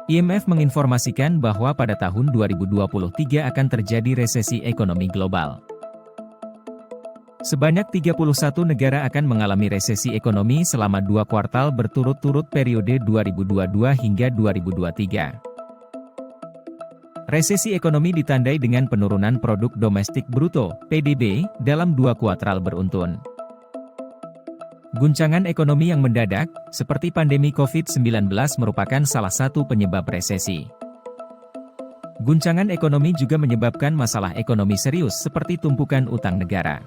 IMF menginformasikan bahwa pada tahun 2023 akan terjadi resesi ekonomi global. Sebanyak 31 negara akan mengalami resesi ekonomi selama 2 kuartal berturut-turut periode 2022 hingga 2023. Resesi ekonomi ditandai dengan penurunan produk domestik bruto (PDB) dalam 2 kuartal beruntun. Guncangan ekonomi yang mendadak, seperti pandemi COVID-19 merupakan salah satu penyebab resesi. Guncangan ekonomi juga menyebabkan masalah ekonomi serius seperti tumpukan utang negara.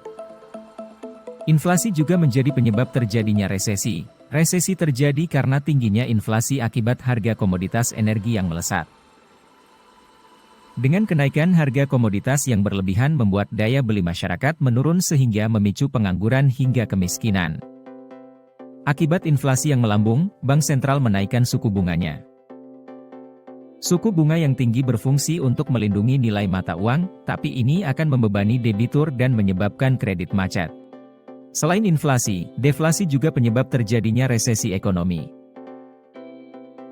Inflasi juga menjadi penyebab terjadinya resesi. Resesi terjadi karena tingginya inflasi akibat harga komoditas energi yang melesat. Dengan kenaikan harga komoditas yang berlebihan membuat daya beli masyarakat menurun sehingga memicu pengangguran hingga kemiskinan. Akibat inflasi yang melambung, Bank Sentral menaikkan suku bunganya. Suku bunga yang tinggi berfungsi untuk melindungi nilai mata uang, tapi ini akan membebani debitur dan menyebabkan kredit macet. Selain inflasi, deflasi juga penyebab terjadinya resesi ekonomi.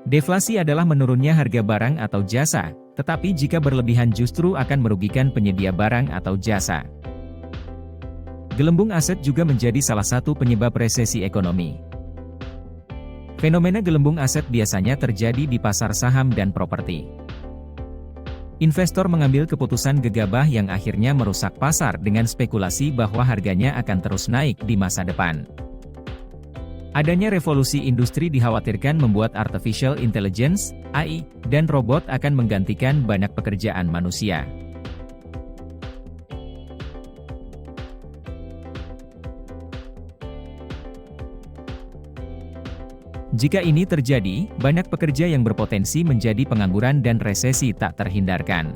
Deflasi adalah menurunnya harga barang atau jasa, tetapi jika berlebihan justru akan merugikan penyedia barang atau jasa. Gelembung aset juga menjadi salah satu penyebab resesi ekonomi. Fenomena gelembung aset biasanya terjadi di pasar saham dan properti. Investor mengambil keputusan gegabah yang akhirnya merusak pasar dengan spekulasi bahwa harganya akan terus naik di masa depan. Adanya revolusi industri dikhawatirkan membuat artificial intelligence (AI) dan robot akan menggantikan banyak pekerjaan manusia. Jika ini terjadi, banyak pekerja yang berpotensi menjadi pengangguran dan resesi tak terhindarkan.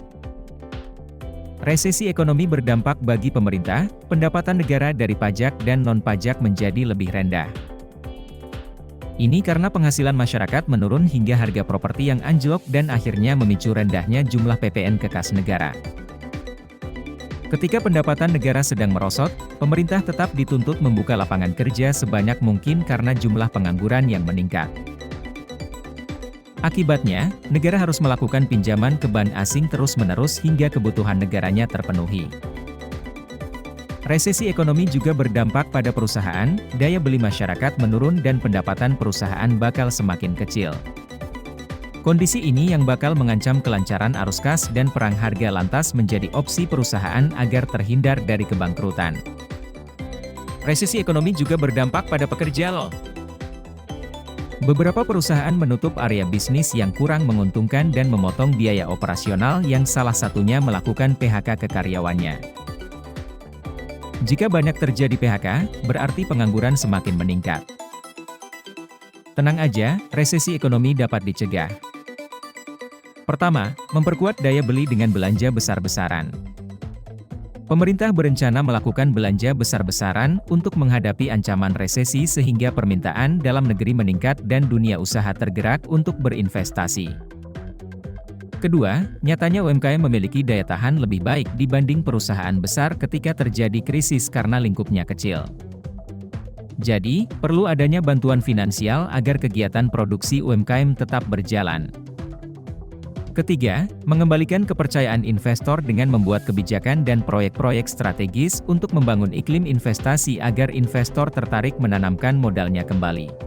Resesi ekonomi berdampak bagi pemerintah, pendapatan negara dari pajak dan non-pajak menjadi lebih rendah. Ini karena penghasilan masyarakat menurun hingga harga properti yang anjlok dan akhirnya memicu rendahnya jumlah PPN ke kas negara. Ketika pendapatan negara sedang merosot, pemerintah tetap dituntut membuka lapangan kerja sebanyak mungkin karena jumlah pengangguran yang meningkat. Akibatnya, negara harus melakukan pinjaman ke bank asing terus-menerus hingga kebutuhan negaranya terpenuhi. Resesi ekonomi juga berdampak pada perusahaan, daya beli masyarakat menurun dan pendapatan perusahaan bakal semakin kecil. Kondisi ini yang bakal mengancam kelancaran arus kas dan perang harga lantas menjadi opsi perusahaan agar terhindar dari kebangkrutan. Resesi ekonomi juga berdampak pada pekerja loh. Beberapa perusahaan menutup area bisnis yang kurang menguntungkan dan memotong biaya operasional yang salah satunya melakukan PHK ke karyawannya. Jika banyak terjadi PHK, berarti pengangguran semakin meningkat. Tenang aja, resesi ekonomi dapat dicegah. Pertama, memperkuat daya beli dengan belanja besar-besaran. Pemerintah berencana melakukan belanja besar-besaran untuk menghadapi ancaman resesi sehingga permintaan dalam negeri meningkat dan dunia usaha tergerak untuk berinvestasi. Kedua, nyatanya UMKM memiliki daya tahan lebih baik dibanding perusahaan besar ketika terjadi krisis karena lingkupnya kecil. Jadi, perlu adanya bantuan finansial agar kegiatan produksi UMKM tetap berjalan. Ketiga, mengembalikan kepercayaan investor dengan membuat kebijakan dan proyek-proyek strategis untuk membangun iklim investasi agar investor tertarik menanamkan modalnya kembali.